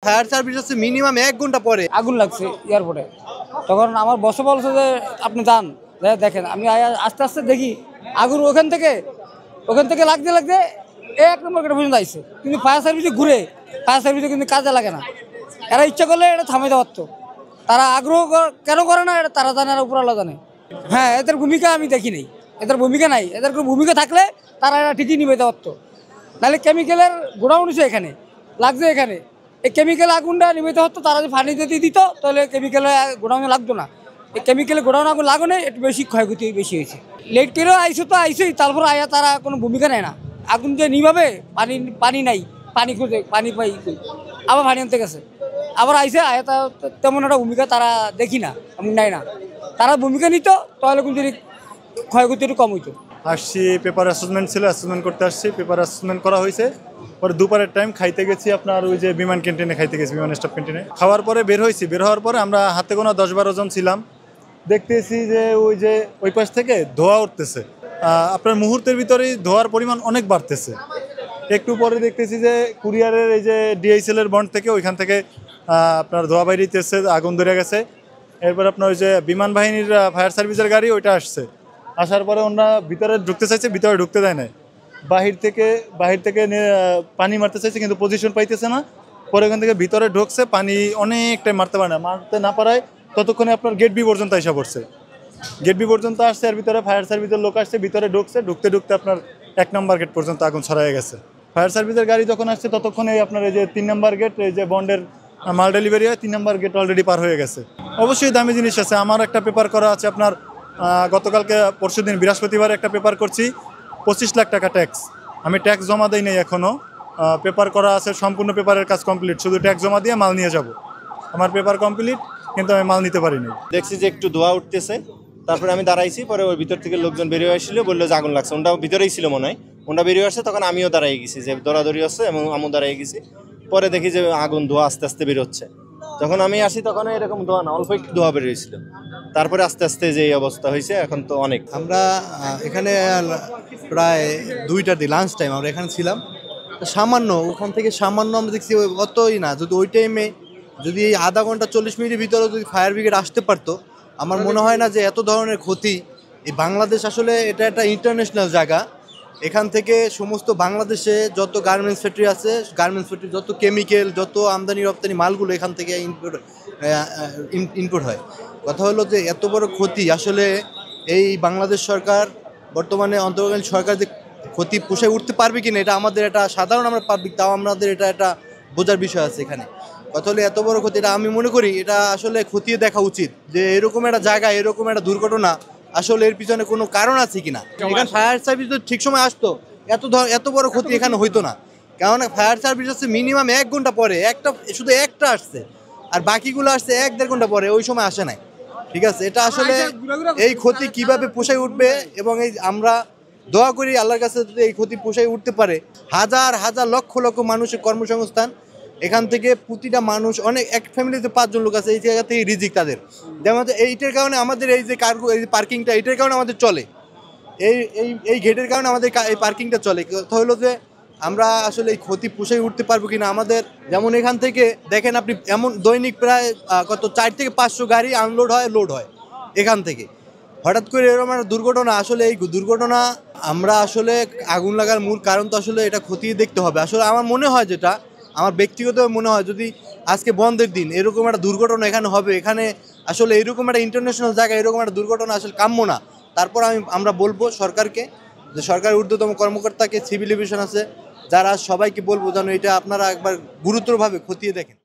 Fire service আছে minimum 1 ঘন্টা পরে আগুন লাগছে এয়ারপোর্টে। তখন আমার বসে বলছে যে আপনি যান, দেখেন। আমি আস্তে আস্তে দেখি আগুন ওখান থেকে লাগতে লাগতে 1 নম্বর গেট পর্যন্ত আসছে, কিন্তু ফায়ার সার্ভিসে ঘুরে ফায়ার সার্ভিসে কিন্তু কাজে লাগে না। এরা ইচ্ছা করলে এটা থামাইতে পারতো, তারা আগ্রহ কেন করে না এটা তারা জানে আর উপরওয়ালা জানে। হ্যাঁ, এদের ভূমিকা আমি দেখি নাই, এদের ভূমিকা নাই। এদের কোনো ভূমিকা থাকলে তারা এটা ঠিকই নিভাইতে পারতো। নাহলে কেমিক্যালের গোডাউন হচ্ছে এখানে, লাগছে এখানে, এই কেমিক্যাল আগুনটা নিভাইতে হতো। তারা যদি পানি দিয়ে দিত তাহলে কেমিক্যালে গোডাউনে লাগতো না। এই কেমিক্যালে গোডাউন আগুন লাগানো একটু বেশি ক্ষয়ক্ষতি বেশি হয়েছে। লেট করেও আইসো তো আইসেই, তারপর আয়া তারা কোনো ভূমিকা নেয় না। আগুন যে নিভাবে, পানি নাই, পানি খুঁজে পানি পাই, আবার পানি আনতে গেছে, আবার আইসে আয়া তেমন একটা ভূমিকা তারা দেখি না, এমন নেয় না। তারা ভূমিকা নিত তাহলে কিন্তু ক্ষয়ক্ষতি একটু কম হইতো। আসছি, পেপার অ্যাসেসমেন্ট ছিল, অ্যাসেসমেন্ট করতে আসছি, পেপার অ্যাসেসমেন্ট করা হয়েছে। পরে দুপুরের টাইম খাইতে গেছি আপনার ওই যে বিমান ক্যান্টিনে খাইতে গেছি, বিমান স্টাফ ক্যান্টিনে। খাওয়ার পরে বের হয়েছি, বের হওয়ার পরে আমরা হাতে গোনা 10-12 জন ছিলাম। দেখতেছি যে ওই পাশ থেকে ধোঁয়া উঠতেছে, আপনার মুহূর্তের ভিতরেই ধোঁয়ার পরিমাণ অনেক বাড়তেছে। একটু পরে দেখতেছি যে কুরিয়ারের এই যে DHL এর বন্ড থেকে ওইখান থেকে আপনার ধোঁয়া বাইরেতেছে, আগুন ধরে গেছে। এরপর আপনার ওই যে বিমান বাহিনীর ফায়ার সার্ভিসের গাড়ি ওইটা আসছে, আসার পরে ওনারা ভিতরে ঢুকতে চাইছে, ভিতরে ঢুকতে দেয় নাই। বাহির থেকে পানি মারতে চাইছে কিন্তু পজিশন পাইতেছে না। পরে ওখান থেকে ভিতরে ঢুকছে, পানি অনেকটাই মারতে পারে না, মারতে না পারায় ততক্ষণে আপনার গেট বি পর্যন্ত এসে পড়ছে। গেট বি পর্যন্ত আসছে, আর ভিতরে ফায়ার সার্ভিসের লোক আসছে, ভিতরে ঢুকছে, ঢুকতে আপনার 1 নম্বর গেট পর্যন্ত আগুন ছড়াই গেছে। ফায়ার সার্ভিসের গাড়ি যখন আসছে ততক্ষণে আপনার এই যে 3 নম্বর গেট, এই যে বন্ডের মাল ডেলিভারি হয়, 3 নম্বর গেট অলরেডি পার হয়ে গেছে। অবশ্যই দামি জিনিস আছে। আমার একটা পেপার করা আছে আপনার, গতকালকে পরশুদিন বৃহস্পতিবার একটা পেপার করছি, 25 লাখ টাকা ট্যাক্স। আমি ট্যাক্স জমা দিই নাই এখনও, পেপার করা আছে, সম্পূর্ণ পেপারের কাজ কমপ্লিট, শুধু ট্যাক্স জমা দিয়ে মাল নিয়ে যাব। আমার পেপার কমপ্লিট, কিন্তু আমি মাল নিতে পারিনি। দেখছি যে একটু ধোঁয়া উঠতেছে, তারপরে আমি দাঁড়াইছি। পরে ওই ভিতর থেকে লোকজন বেরিয়ে আসছিল, বললো যে আগুন লাগছে। ওটা ভিতরেই ছিল মনে হয়, ওটা বেরিয়ে আসছে। তখন আমিও দাঁড়াই গেছি, যে দৌড়াদৌড়ি হচ্ছে, এবং আমিও দাঁড়াই গেছি। পরে দেখি যে আগুন ধোঁয়া আস্তে আস্তে বেরোচ্ছে। যখন আমি আসি তখন এরকম ধোঁয়া না, অল্প একটু ধোঁয়া বেরিয়েছিল। তারপরে আস্তে আস্তে যে এই অবস্থা হয়েছে, এখন তো অনেক। আমরা এখানে প্রায় 2টার দিকে লাঞ্চ টাইম আমরা এখানে ছিলাম। সামান্য ওখান থেকে সামান্য আমরা দেখছি অতই না, যদি ওই টাইমে যদি এই আধা ঘন্টা 40 মিনিটের ভিতরে যদি ফায়ার ব্রিগেড আসতে পারতো, আমার মনে হয় না যে এত ধরনের ক্ষতি। এই বাংলাদেশ আসলে এটা একটা ইন্টারন্যাশনাল জায়গা। এখান থেকে সমস্ত বাংলাদেশে যত গার্মেন্টস ফ্যাক্টরি আছে, গার্মেন্টস ফ্যাক্টরি যত কেমিক্যাল, যত আমদানি রপ্তানি মালগুলো এখান থেকে ইনপুট হয়। কথা হলো যে এত বড় ক্ষতি আসলে এই বাংলাদেশ সরকার, বর্তমানে অন্তর্বর্তীকালীন সরকার যে ক্ষতি পুষে উঠতে পারবে কিনা, এটা আমাদের এটা সাধারণ আমরা পাবলিক, তাও আমাদের এটা একটা বোঝার বিষয় আছে এখানে। কথা হলো এত বড় ক্ষতি, এটা আমি মনে করি এটা আসলে খতিয়ে দেখা উচিত যে এরকম একটা জায়গায় এরকম একটা দুর্ঘটনা আসলে এর পিছনে কোনো কারণ আছে কিনা। এখানে ফায়ার সার্ভিস যদি ঠিক সময় আসতো এত বড় ক্ষতি এখানে হইতো না। কারণ ফায়ার সার্ভিস আসছে মিনিমাম 1 ঘন্টা পরে, শুধু একটা আসছে, আর বাকিগুলো আসছে 1-1.5 ঘন্টা পরে, ওই সময় আসে নাই। ঠিক আছে, এটা আসলে এই ক্ষতি কিভাবে পোষায় উঠবে, এবং এই আমরা দোয়া করি আল্লাহর কাছে যদি এই ক্ষতি পোষায় উঠতে পারে। হাজার হাজার লক্ষ লক্ষ মানুষের কর্মসংস্থান, এখান থেকে প্রতিটা মানুষ, অনেক এক ফ্যামিলিতে 5 জন লোক আছে, এই জায়গা থেকে রিজিক তাদের। যেমন এইটার কারণে আমাদের এই যে কার্গো, এই পার্কিংটা, এটার কারণে আমাদের চলে, এই গেটের কারণে আমাদের এই পার্কিংটা চলে। কথা হলো যে আমরা আসলে এই ক্ষতি পুষাই উঠতে পারবো কিনা আমাদের। যেমন এখান থেকে দেখেন আপনি, এমন দৈনিক প্রায় 4 থেকে 500 গাড়ি আনলোড হয়, লোড হয় এখান থেকে। হঠাৎ করে এরকম একটা দুর্ঘটনা, আসলে এই দুর্ঘটনা আমরা আসলে আগুন লাগার মূল কারণ তো আসলে এটা খতিয়ে দেখতে হবে। আসলে আমার মনে হয়, যেটা আমার ব্যক্তিগতভাবে মনে হয়, যদি আজকে বন্ধের দিন এরকম একটা দুর্ঘটনা এখানে হবে, এখানে আসলে এরকম একটা ইন্টারন্যাশনাল জায়গায় এরকম একটা দুর্ঘটনা আসলে কাম্য না। তারপর আমরা বলবো সরকারকে, যে সরকারের ঊর্ধ্বতম কর্মকর্তাকে, সিভিল এভিয়েশন আছে যারা, সবাইকে বলবো যেন এটা আপনারা একবার গুরুতরভাবে খতিয়ে দেখেন।